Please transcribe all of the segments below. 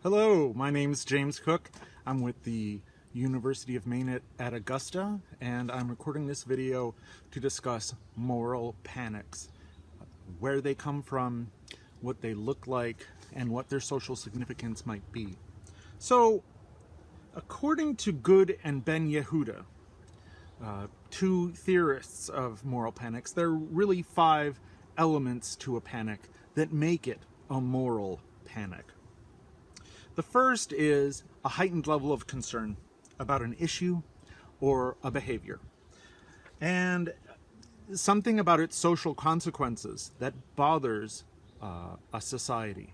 Hello, my name's James Cook. I'm with the University of Maine at Augusta, and I'm recording this video to discuss moral panics, where they come from, what they look like, and what their social significance might be. So, according to Goode and Ben-Yehuda, two theorists of moral panics, there are really 5 elements to a panic that make it a moral panic. The first is a heightened level of concern about an issue or a behavior, and something about its social consequences that bothers a society.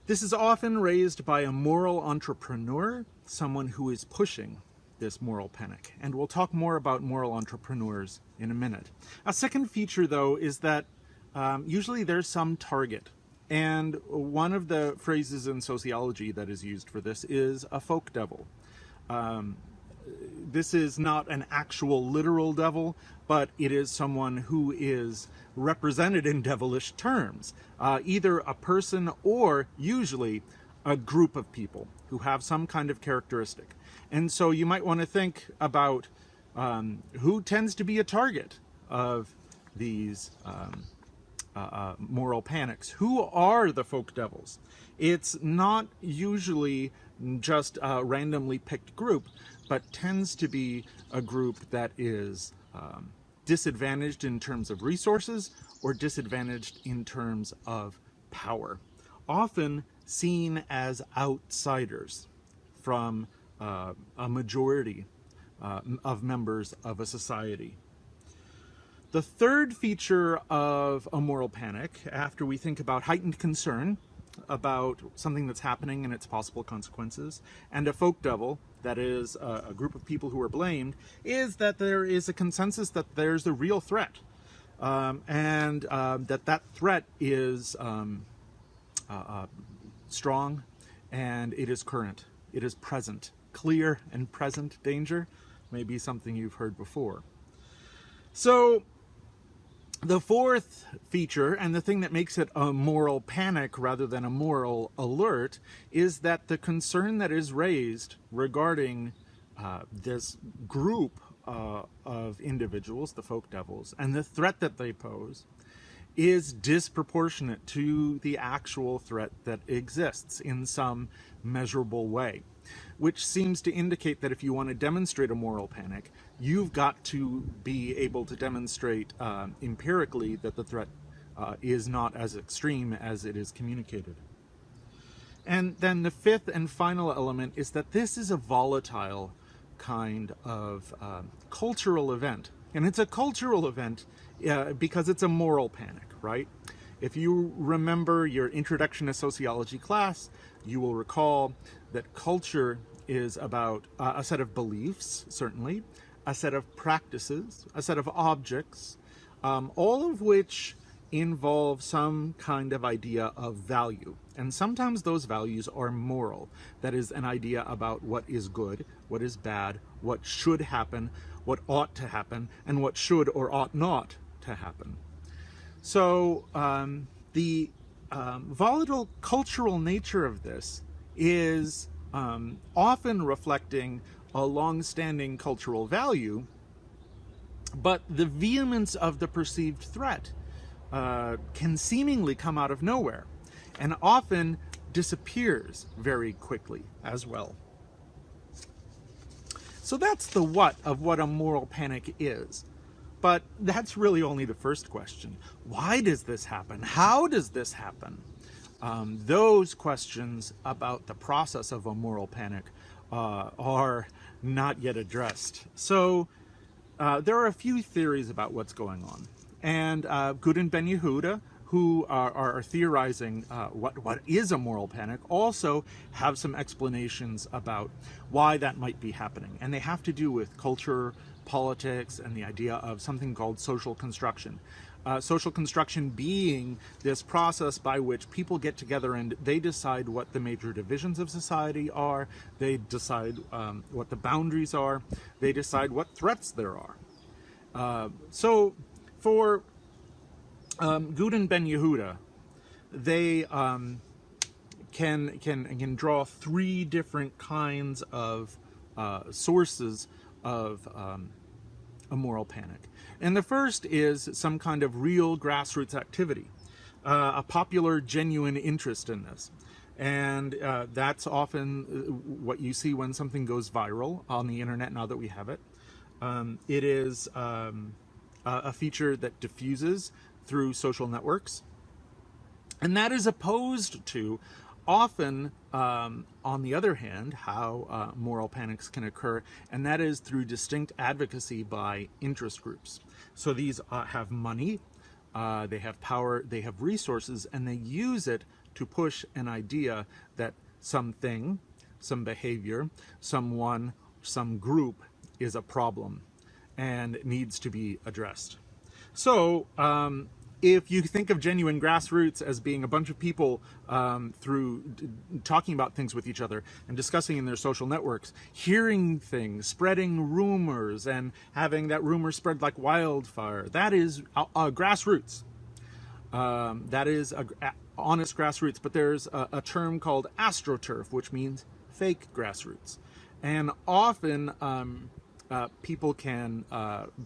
This is often raised by a moral entrepreneur, someone who is pushing this moral panic, and we'll talk more about moral entrepreneurs in a minute. A second feature, though, is that usually there's some target. And one of the phrases in sociology that is used for this is a folk devil. This is not an actual literal devil, but it is someone who is represented in devilish terms, either a person or usually a group of people who have some kind of characteristic. And so you might want to think about who tends to be a target of these moral panics. Who are the folk devils? It's not usually just a randomly picked group, but tends to be a group that is disadvantaged in terms of resources or disadvantaged in terms of power, often seen as outsiders from a majority of members of a society. The third feature of a moral panic, after we think about heightened concern about something that's happening and its possible consequences, and a folk devil, that is a group of people who are blamed, is that there is a consensus that there's a real threat, and that threat is strong, and it is current, it is present. Clear and present danger may be something you've heard before. So, the fourth feature, and the thing that makes it a moral panic rather than a moral alert, is that the concern that is raised regarding this group of individuals, the folk devils, and the threat that they pose is disproportionate to the actual threat that exists in some measurable way, which seems to indicate that if you want to demonstrate a moral panic, you've got to be able to demonstrate empirically that the threat is not as extreme as it is communicated. And then the fifth and final element is that this is a volatile kind of cultural event. And it's a cultural event because it's a moral panic, right? If you remember your introduction to sociology class, you will recall that culture is about a set of beliefs, certainly, a set of practices, a set of objects, all of which involve some kind of idea of value. And sometimes those values are moral. That is an idea about what is good, what is bad, what should happen, what ought to happen, and what should or ought not to happen. So the volatile cultural nature of this is often reflecting a long-standing cultural value, but the vehemence of the perceived threat can seemingly come out of nowhere and often disappears very quickly as well. So that's the what of what a moral panic is. But that's really only the first question. Why does this happen? How does this happen? Those questions about the process of a moral panic are not yet addressed. So there are a few theories about what's going on. And Goode and Ben-Yehuda, who are theorizing what is a moral panic, also have some explanations about why that might be happening. And they have to do with culture, politics, and the idea of something called social construction. Social construction being this process by which people get together and they decide what the major divisions of society are, they decide what the boundaries are, they decide what threats there are. So for Goode and Ben-Yehuda, they can draw three different kinds of sources of a moral panic. And the first is some kind of real grassroots activity, a popular, genuine interest in this. And that's often what you see when something goes viral on the internet now that we have it. It is a feature that diffuses through social networks. And that is opposed to often, on the other hand, how moral panics can occur, and that is through distinct advocacy by interest groups. So these have money, they have power, they have resources, and they use it to push an idea that something, some behavior, someone, some group is a problem and needs to be addressed. So, if you think of genuine grassroots as being a bunch of people through talking about things with each other and discussing in their social networks, hearing things, spreading rumors, and having that rumor spread like wildfire, that is grassroots. That is honest grassroots. But there's a term called astroturf, which means fake grassroots. And often people can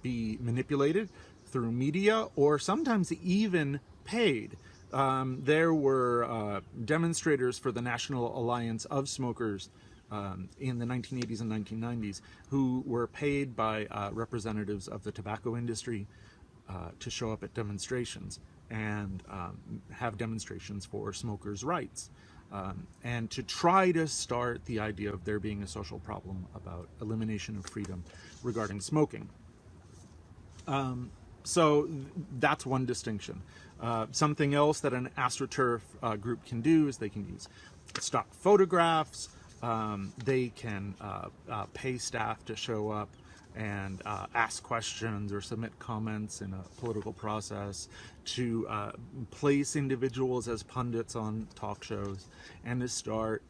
be manipulated through media, or sometimes even paid. There were demonstrators for the National Alliance of Smokers in the 1980s and 1990s who were paid by representatives of the tobacco industry to show up at demonstrations and have demonstrations for smokers' rights, and to try to start the idea of there being a social problem about elimination of freedom regarding smoking. So that's one distinction. Something else that an AstroTurf group can do is they can use stock photographs. They can pay staff to show up and ask questions or submit comments in a political process, to place individuals as pundits on talk shows, and to start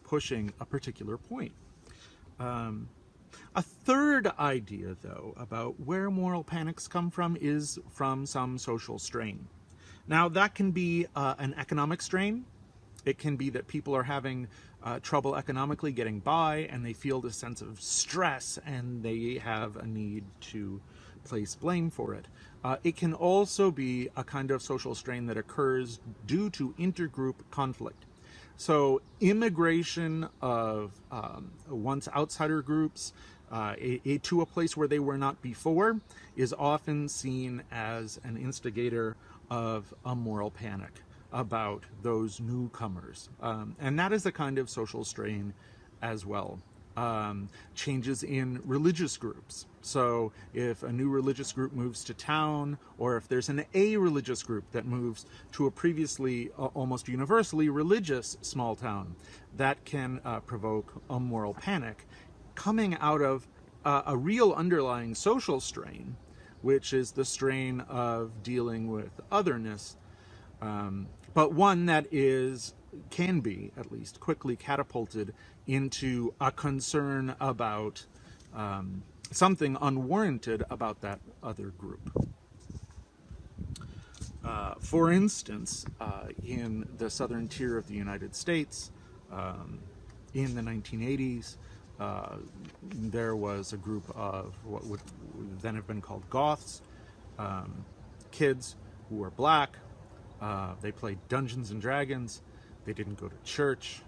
pushing a particular point. A third idea, though, about where moral panics come from is from some social strain. Now, that can be an economic strain. It can be that people are having trouble economically getting by, and they feel this sense of stress, and they have a need to place blame for it. It can also be a kind of social strain that occurs due to intergroup conflict. So immigration of once outsider groups to a place where they were not before is often seen as an instigator of a moral panic about those newcomers. And that is a kind of social strain as well. Changes in religious groups. So if a new religious group moves to town, or if there's an a-religious group that moves to a previously almost universally religious small town, that can provoke a moral panic coming out of a real underlying social strain, which is the strain of dealing with otherness, but one that can be, at least, quickly catapulted into a concern about something unwarranted about that other group. For instance, in the southern tier of the United States, in the 1980s, there was a group of what would then have been called Goths, kids who were black. They played Dungeons and Dragons. They didn't go to church,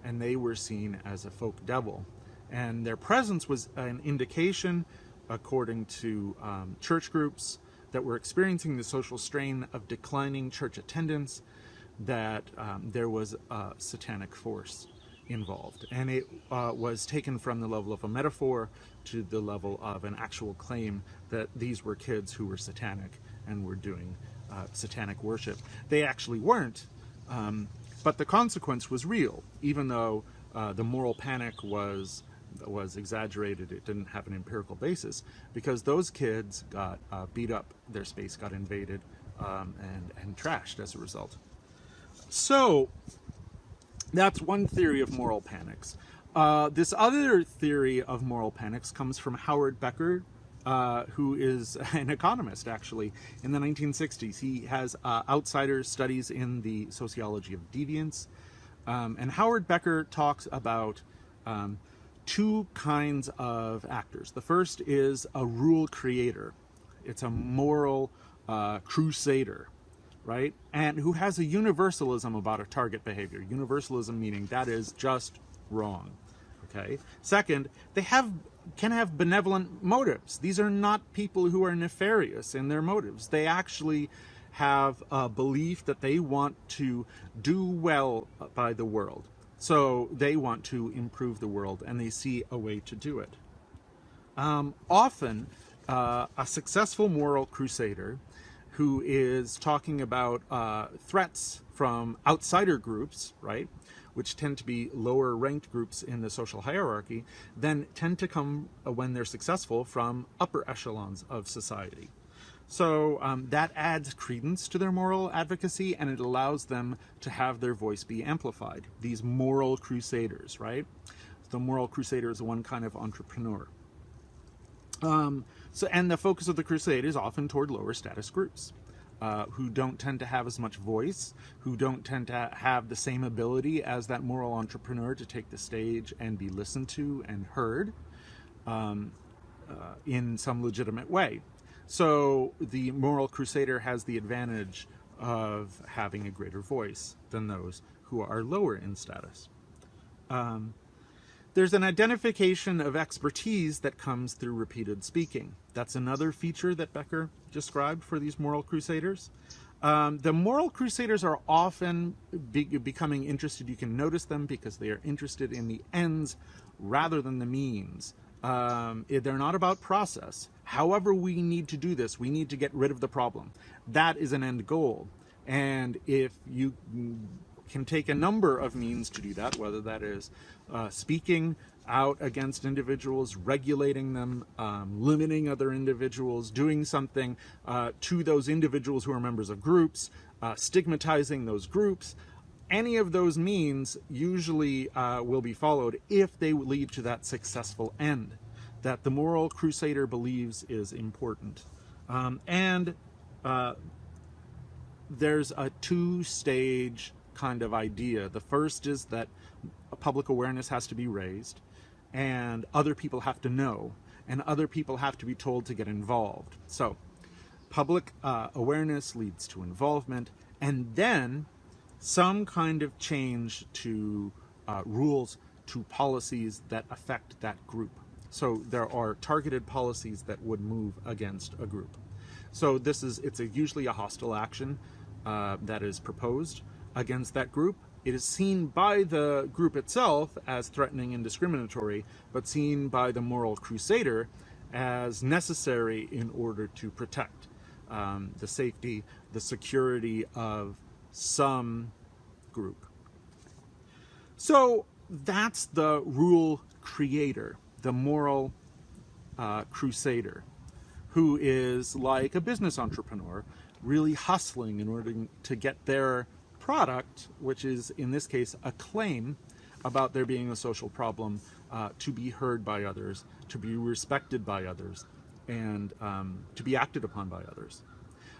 and they were seen as a folk devil. And their presence was an indication, according to church groups that were experiencing the social strain of declining church attendance, that there was a satanic force involved. And it was taken from the level of a metaphor to the level of an actual claim that these were kids who were satanic and were doing satanic worship. They actually weren't, but the consequence was real. Even though the moral panic was exaggerated, it didn't have an empirical basis, because those kids got beat up, their space got invaded, and trashed as a result. So that's one theory of moral panics. This other theory of moral panics comes from Howard Becker, who is an economist, actually, in the 1960s. He has outsider studies in the sociology of deviance. And Howard Becker talks about two kinds of actors. The first is a rule creator. It's a moral crusader, right? And who has a universalism about a target behavior. Universalism meaning that is just wrong, okay? Second, they can have benevolent motives. These are not people who are nefarious in their motives. They actually have a belief that they want to do well by the world. So they want to improve the world, and they see a way to do it. Often, a successful moral crusader who is talking about threats from outsider groups, right, which tend to be lower ranked groups in the social hierarchy, then tend to come, when they're successful, from upper echelons of society. So that adds credence to their moral advocacy, and it allows them to have their voice be amplified. These moral crusaders, right? The moral crusader is one kind of entrepreneur. And the focus of the crusade is often toward lower status groups who don't tend to have as much voice, who don't tend to have the same ability as that moral entrepreneur to take the stage and be listened to and heard in some legitimate way. So the moral crusader has the advantage of having a greater voice than those who are lower in status. There's an identification of expertise that comes through repeated speaking. That's another feature that Becker described for these moral crusaders. The moral crusaders are often becoming interested. You can notice them because they are interested in the ends rather than the means. They're not about process. However we need to do this, we need to get rid of the problem. That is an end goal. And if you can take a number of means to do that, whether that is speaking out against individuals, regulating them, limiting other individuals, doing something to those individuals who are members of groups, stigmatizing those groups, any of those means usually will be followed if they lead to that successful end that the moral crusader believes is important. There's a two-stage kind of idea. The first is that public awareness has to be raised, and other people have to know, and other people have to be told to get involved. So public awareness leads to involvement, and then some kind of change to rules, to policies that affect that group. So there are targeted policies that would move against a group. So it's usually a hostile action that is proposed against that group. It is seen by the group itself as threatening and discriminatory, but seen by the moral crusader as necessary in order to protect the safety, the security of some group. So that's the rule creator, the moral crusader, who is like a business entrepreneur, really hustling in order to get their product, which is in this case a claim about there being a social problem, to be heard by others, to be respected by others, and to be acted upon by others.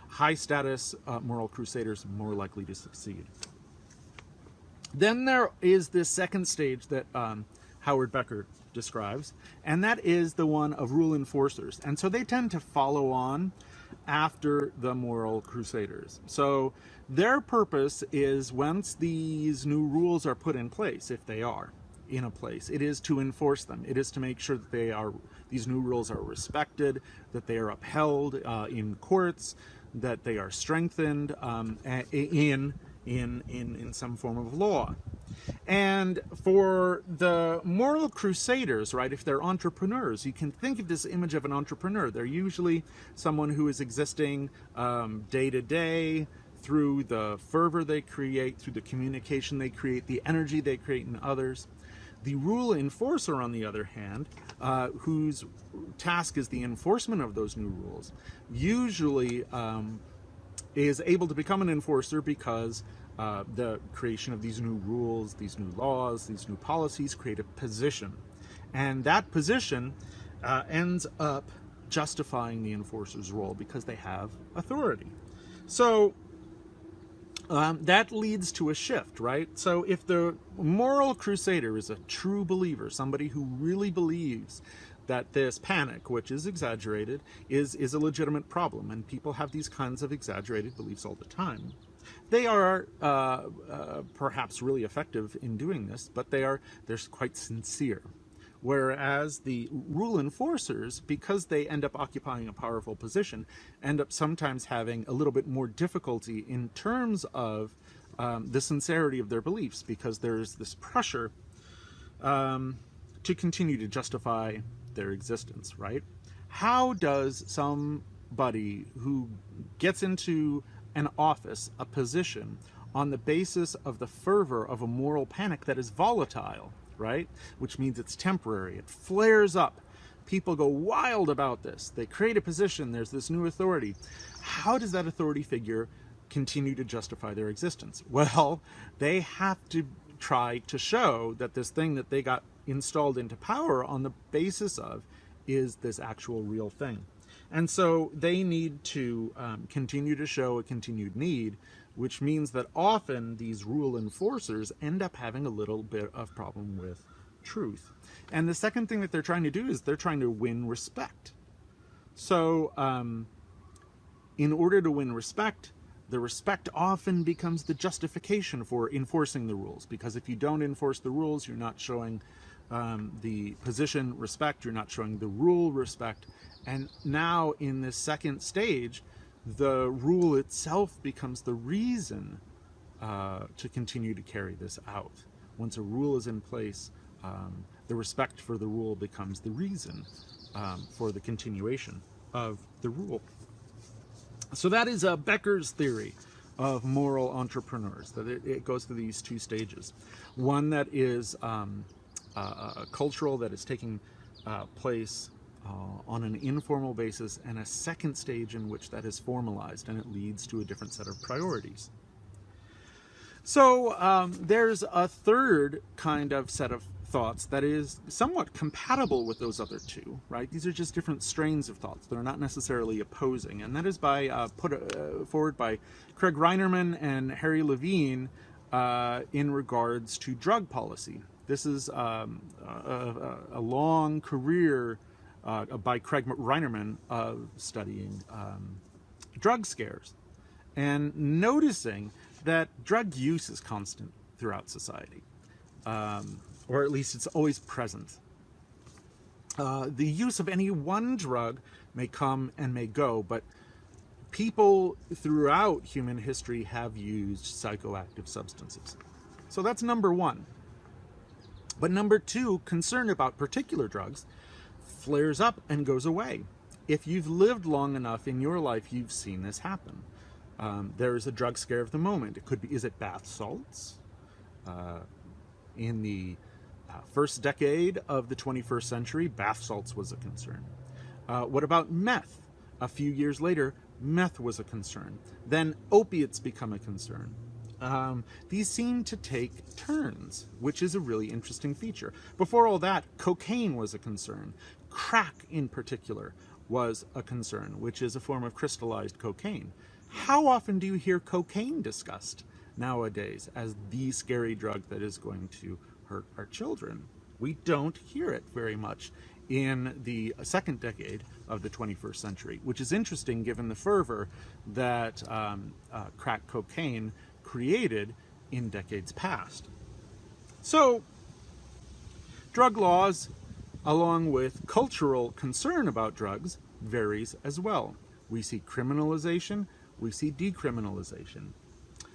High status moral crusaders more likely to succeed. Then there is this second stage that Howard Becker describes, and that is the one of rule enforcers. And so they tend to follow on after the moral crusaders. So their purpose is, once these new rules are put in place, if they are in a place, it is to enforce them. It is to make sure that these new rules are respected, that they are upheld in courts, that they are strengthened in some form of law. And for the moral crusaders, right, if they're entrepreneurs, you can think of this image of an entrepreneur. They're usually someone who is existing day to day through the fervor they create, through the communication they create, the energy they create in others. The rule enforcer, on the other hand, whose task is the enforcement of those new rules, usually is able to become an enforcer because the creation of these new rules, these new laws, these new policies create a position. And that position ends up justifying the enforcer's role because they have authority. So that leads to a shift, right? So if the moral crusader is a true believer, somebody who really believes that this panic, which is exaggerated, is a legitimate problem, and people have these kinds of exaggerated beliefs all the time, they are perhaps really effective in doing this, but they're quite sincere. Whereas the rule enforcers, because they end up occupying a powerful position, end up sometimes having a little bit more difficulty in terms of the sincerity of their beliefs, because there's this pressure to continue to justify their existence, right? How does somebody who gets into an office, a position, on the basis of the fervor of a moral panic that is volatile, right? Which means it's temporary. It flares up. People go wild about this. They create a position. There's this new authority. How does that authority figure continue to justify their existence? Well, they have to try to show that this thing that they got installed into power on the basis of is this actual real thing. And so they need to continue to show a continued need, which means that often these rule enforcers end up having a little bit of problem with truth. And the second thing that they're trying to do is they're trying to win respect. So in order to win respect, the respect often becomes the justification for enforcing the rules, because if you don't enforce the rules, you're not showing the position respect, you're not showing the rule respect. And now in this second stage, the rule itself becomes the reason to continue to carry this out. Once a rule is in place, the respect for the rule becomes the reason for the continuation of the rule. So that is Becker's theory of moral entrepreneurs, that it goes through these two stages. One that is cultural, that is taking place on an informal basis, and a second stage in which that is formalized and it leads to a different set of priorities. So there's a third kind of set of thoughts that is somewhat compatible with those other two, right? These are just different strains of thoughts. They're not necessarily opposing, and that is by put forward by Craig Reinarman and Harry Levine in regards to drug policy. This is a long career by Craig Reinarman of studying drug scares and noticing that drug use is constant throughout society, or at least it's always present. The use of any one drug may come and may go, but people throughout human history have used psychoactive substances. So that's number one. But number two, concern about particular drugs flares up and goes away. If you've lived long enough in your life, you've seen this happen. There is a drug scare of the moment. It could be, is it bath salts? In the first decade of the 21st century, bath salts was a concern. What about meth? A few years later, meth was a concern. Then opiates become a concern. These seem to take turns, which is a really interesting feature. Before all that, cocaine was a concern. Crack, in particular, was a concern, which is a form of crystallized cocaine. How often do you hear cocaine discussed nowadays as the scary drug that is going to hurt our children? We don't hear it very much in the second decade of the 21st century, which is interesting given the fervor that crack cocaine created in decades past. So, drug laws, along with cultural concern about drugs, varies as well. We see criminalization, we see decriminalization.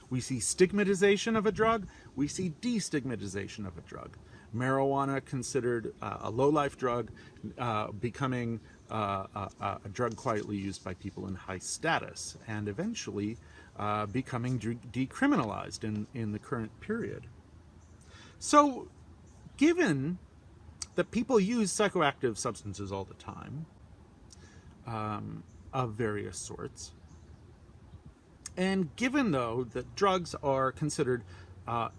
We see stigmatization of a drug, we see destigmatization of a drug. Marijuana, considered a low-life drug, becoming a drug quietly used by people in high status, and eventually becoming decriminalized in the current period. So, given that people use psychoactive substances all the time, of various sorts, and given, though, that drugs are considered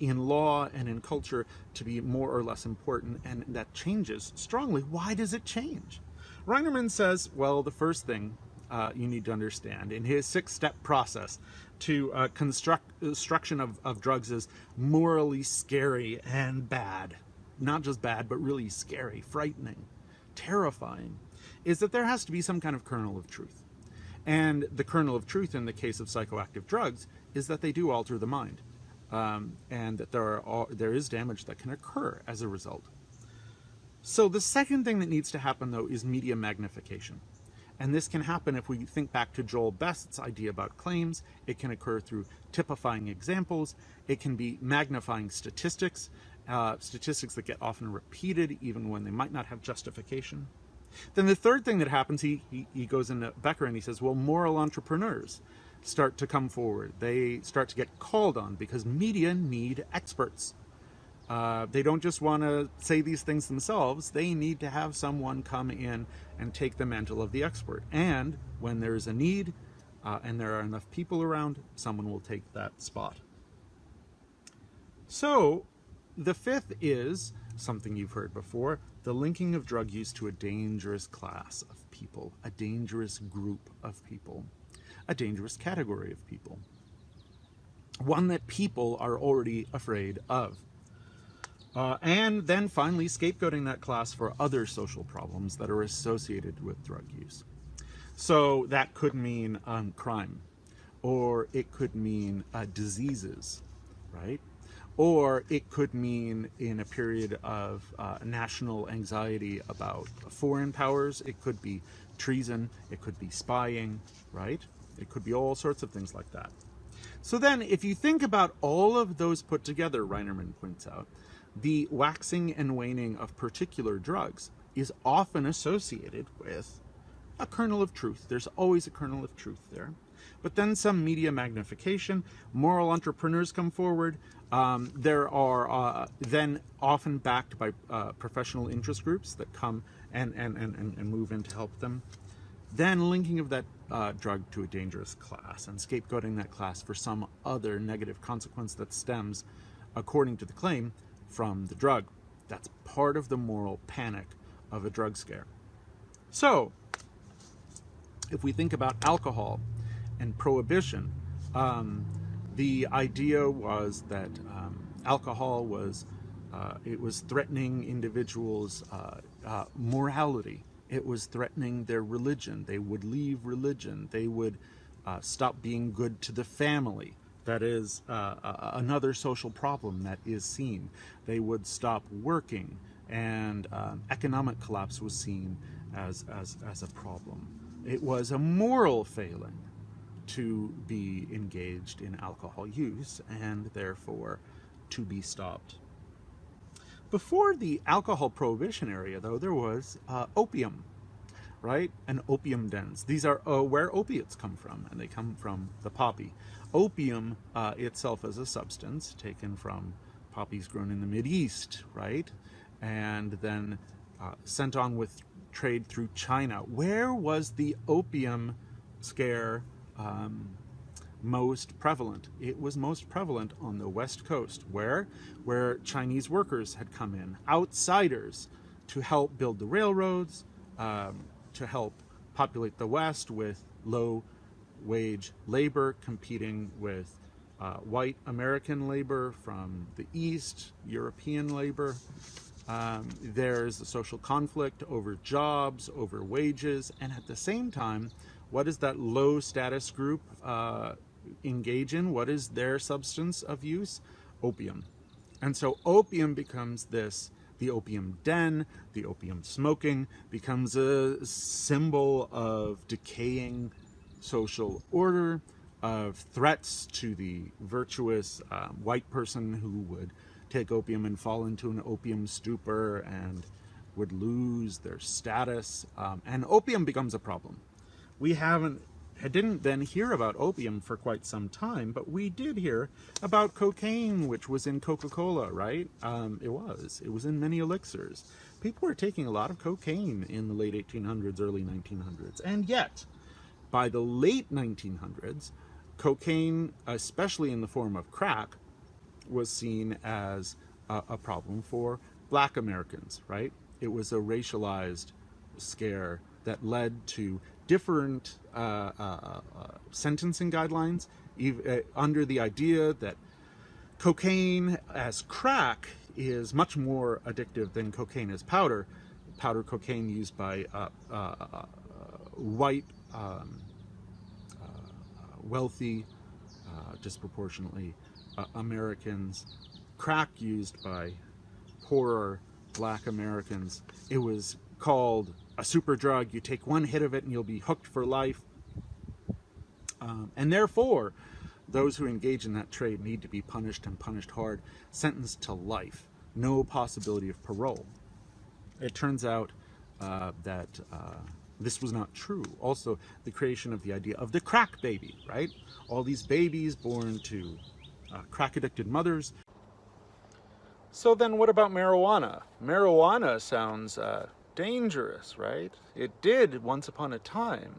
in law and in culture to be more or less important, and that changes strongly, why does it change? Reinarman says, well, the first thing you need to understand in his 6-step process construction of drugs as morally scary and bad, not just bad, but really scary, frightening, terrifying, is that there has to be some kind of kernel of truth. And the kernel of truth in the case of psychoactive drugs is that they do alter the mind, and that there is damage that can occur as a result. So the second thing that needs to happen, though, is media magnification. And this can happen if we think back to Joel Best's idea about claims. It can occur through typifying examples. It can be magnifying statistics, statistics that get often repeated even when they might not have justification. Then the third thing that happens, he goes into Becker and he says, well, moral entrepreneurs start to come forward. They start to get called on because media need experts. They don't just want to say these things themselves. They need to have someone come in and take the mantle of the expert. And when there's a need and there are enough people around, someone will take that spot. So the fifth is something you've heard before, the linking of drug use to a dangerous class of people, a dangerous group of people, a dangerous category of people, one that people are already afraid of. And then finally scapegoating that class for other social problems that are associated with drug use. So that could mean crime, or it could mean diseases, right? Or it could mean, in a period of national anxiety about foreign powers, it could be treason, it could be spying, right? It could be all sorts of things like that. So then, if you think about all of those put together, Reinarman points out, the waxing and waning of particular drugs is often associated with a kernel of truth. There's always a kernel of truth there. But then some media magnification, moral entrepreneurs come forward. There are then often backed by professional interest groups that come and move in to help them. Then linking of that drug to a dangerous class and scapegoating that class for some other negative consequence that stems, according to the claim, from the drug. That's part of the moral panic of a drug scare. So, if we think about alcohol and prohibition, the idea was that alcohol was it was threatening individuals' morality. It was threatening their religion. They would leave religion. They would stop being good to the family. That is another social problem that is seen. They would stop working, and economic collapse was seen as a problem. It was a moral failing to be engaged in alcohol use, and therefore to be stopped. Before the alcohol prohibition area, though, there was opium, right? And opium dens. These are where opiates come from, and they come from the poppy. Opium itself is a substance taken from poppies grown in the Mideast, right? And then sent on with trade through China. Where was the opium scare most prevalent? It was most prevalent on the West Coast, where Chinese workers had come in, outsiders, to help build the railroads, to help populate the West with low-wage labor, competing with white American labor from the East, European labor. There's a social conflict over jobs, over wages, and at the same time, what does that low status group engage in? What is their substance of use? Opium. And so opium becomes the opium den, the opium smoking, becomes a symbol of decaying social order, of threats to the virtuous white person who would take opium and fall into an opium stupor and would lose their status. And opium becomes a problem. We didn't then hear about opium for quite some time, but we did hear about cocaine, which was in Coca-Cola, right? It was in many elixirs. People were taking a lot of cocaine in the late 1800s, early 1900s. And yet, by the late 1900s, cocaine, especially in the form of crack, was seen as a problem for Black Americans, right? It was a racialized scare that led to different sentencing guidelines under the idea that cocaine as crack is much more addictive than cocaine as powder. Powder cocaine used by white, wealthy, disproportionately Americans. Crack used by poorer black Americans. It was called a super drug. You take one hit of it and you'll be hooked for life. And therefore, those who engage in that trade need to be punished, and punished hard, sentenced to life. No possibility of parole. It turns out that this was not true. Also, the creation of the idea of the crack baby, right? All these babies born to crack-addicted mothers. So then what about marijuana? Marijuana sounds dangerous, right? It did once upon a time.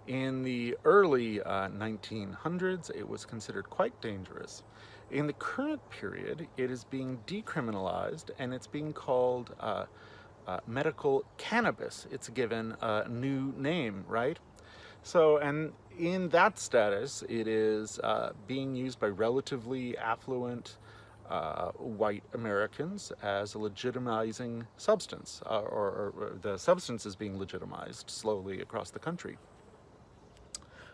In the early 1900s, it was considered quite dangerous. In the current period, it is being decriminalized, and it's being called medical cannabis. It's given a new name, right? So, and in that status, it is being used by relatively affluent white Americans as a legitimizing substance, or the substance is being legitimized slowly across the country.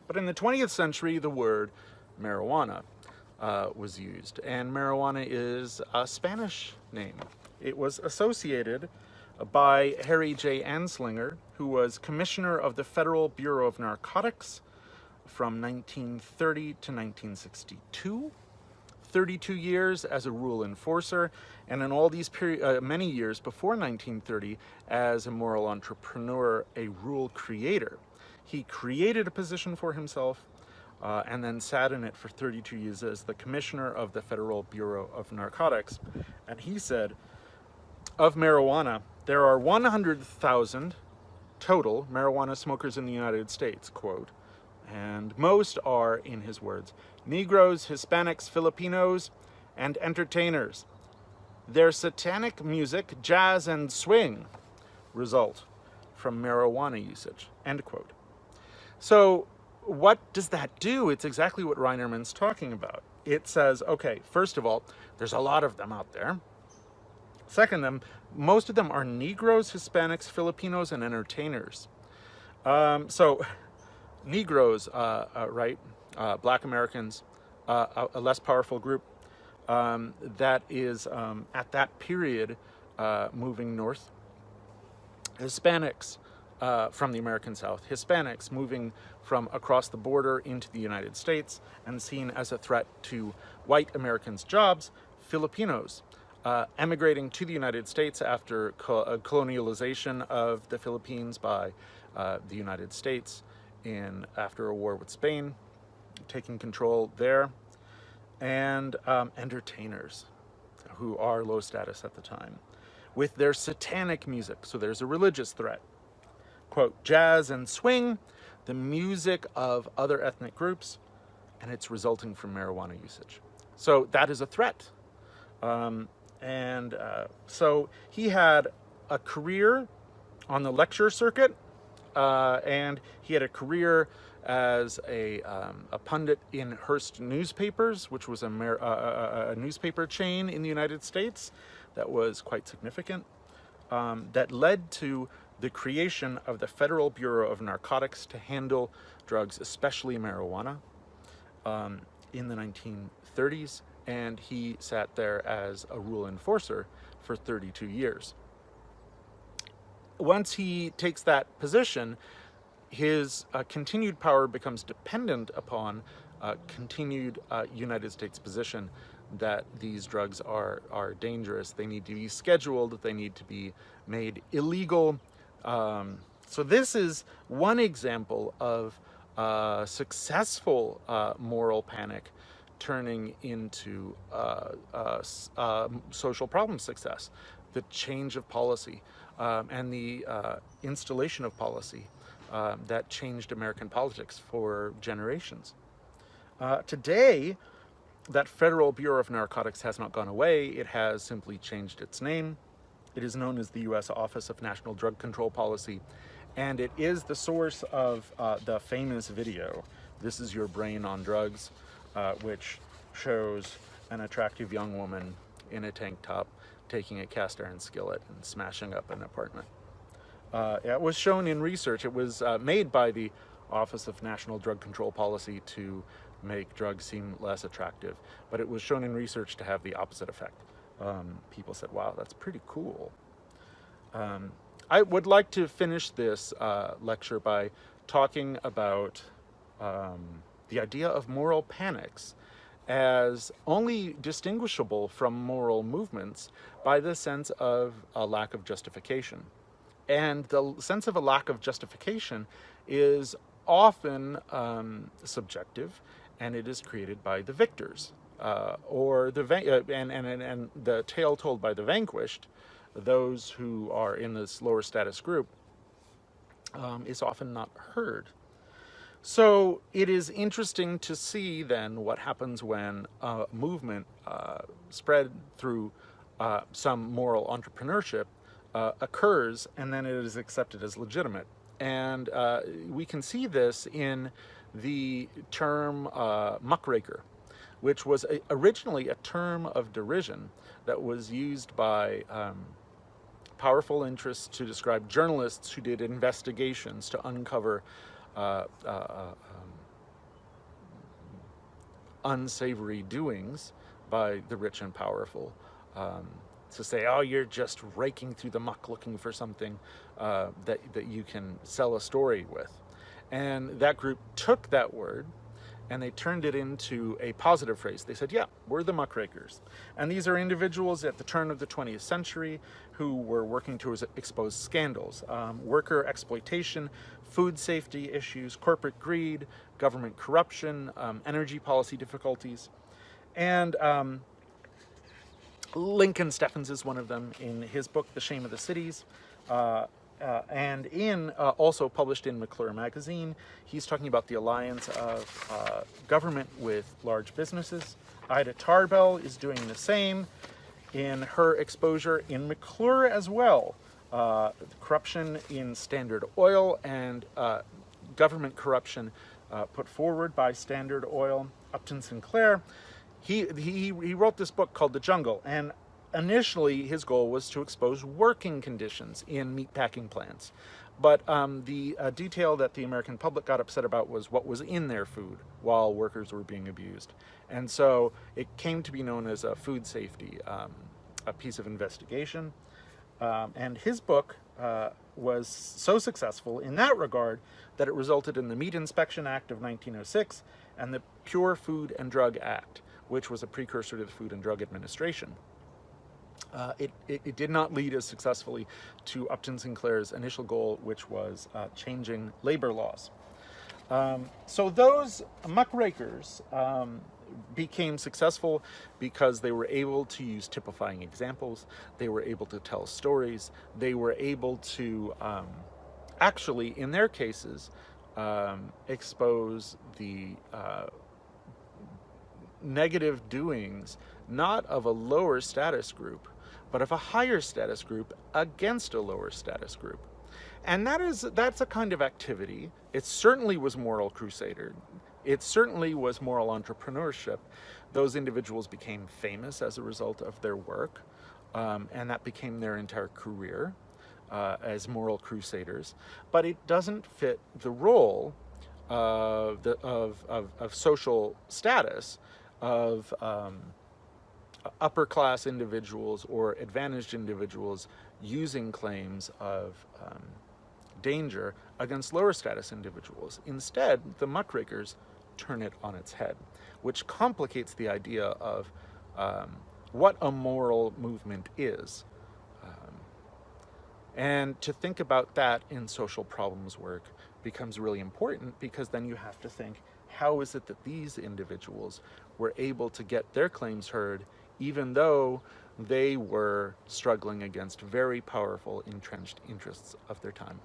But in the 20th century, the word marijuana was used, and marijuana is a Spanish name. It was associated by Harry J Anslinger, who was commissioner of the Federal Bureau of Narcotics from 1930 to 1962. 32 years as a rule enforcer, and in all these many years before 1930 as a moral entrepreneur, a rule creator. He created a position for himself and then sat in it for 32 years as the commissioner of the Federal Bureau of Narcotics. And he said, of marijuana, there are 100,000 total marijuana smokers in the United States, quote, and most are, in his words, Negroes, Hispanics, Filipinos, and entertainers. Their satanic music, jazz, and swing result from marijuana usage, end quote. So what does that do? It's exactly what Reinarman's talking about. It says, okay, first of all, there's a lot of them out there. Second, most of them are Negroes, Hispanics, Filipinos, and entertainers. So Negroes, right, black Americans, a less powerful group that is at that period moving north. Hispanics from the American South. Hispanics moving from across the border into the United States and seen as a threat to white Americans' jobs. Filipinos emigrating to the United States after colonialization of the Philippines by the United States after a war with Spain, taking control there, and entertainers who are low status at the time with their satanic music. So there's a religious threat. Quote, jazz and swing, the music of other ethnic groups, and it's resulting from marijuana usage. So that is a threat. So he had a career on the lecture circuit, and he had a career as a pundit in Hearst newspapers, which was a newspaper chain in the United States that was quite significant, that led to the creation of the Federal Bureau of Narcotics to handle drugs, especially marijuana, in the 1930s, and he sat there as a rule enforcer for 32 years. Once he takes that position, his continued power becomes dependent upon continued United States position that these drugs are dangerous. They need to be scheduled. They need to be made illegal. So this is one example of successful moral panic turning into social problem success. The change of policy and the installation of policy that changed American politics for generations. Today, that Federal Bureau of Narcotics has not gone away. It has simply changed its name. It is known as the U.S. Office of National Drug Control Policy, and it is the source of the famous video, "This Is Your Brain on Drugs," which shows an attractive young woman in a tank top taking a cast iron skillet and smashing up an apartment. It was shown in research. It was made by the Office of National Drug Control Policy to make drugs seem less attractive, but it was shown in research to have the opposite effect. People said, wow, that's pretty cool. I would like to finish this lecture by talking about the idea of moral panics as only distinguishable from moral movements by the sense of a lack of justification. And the sense of a lack of justification is often subjective, and it is created by the victors, or and the tale told by the vanquished, those who are in this lower status group, is often not heard. So it is interesting to see then what happens when a movement spread through some moral entrepreneurship occurs, and then it is accepted as legitimate. And we can see this in the term muckraker, which was originally a term of derision that was used by powerful interests to describe journalists who did investigations to uncover unsavory doings by the rich and powerful. To say, oh, you're just raking through the muck looking for something that you can sell a story with. And that group took that word and they turned it into a positive phrase. They said, yeah, we're the muckrakers. And these are individuals at the turn of the 20th century who were working to expose scandals, worker exploitation, food safety issues, corporate greed, government corruption, energy policy difficulties. And Lincoln Steffens is one of them in his book, The Shame of the Cities. And also published in McClure magazine, he's talking about the alliance of government with large businesses. Ida Tarbell is doing the same in her exposure in McClure as well. Corruption in Standard Oil and government corruption put forward by Standard Oil. Upton Sinclair, he wrote this book called The Jungle, and initially his goal was to expose working conditions in meatpacking plants. But the detail that the American public got upset about was what was in their food while workers were being abused. And so it came to be known as a food safety, a piece of investigation. And his book was so successful in that regard that it resulted in the Meat Inspection Act of 1906 and the Pure Food and Drug Act, which was a precursor to the Food and Drug Administration. It did not lead as successfully to Upton Sinclair's initial goal, which was changing labor laws. So those muckrakers became successful because they were able to use typifying examples, they were able to tell stories, they were able to actually, in their cases, expose the negative doings not of a lower status group, but of a higher status group against a lower status group. And that's a kind of activity. It certainly was moral crusader. It certainly was moral entrepreneurship. Those individuals became famous as a result of their work, and that became their entire career as moral crusaders. But it doesn't fit the role of social status of upper class individuals or advantaged individuals using claims of danger against lower status individuals. Instead, the muckrakers turn it on its head, which complicates the idea of what a moral movement is. And to think about that in social problems work becomes really important, because then you have to think, how is it that these individuals were able to get their claims heard even though they were struggling against very powerful entrenched interests of their time?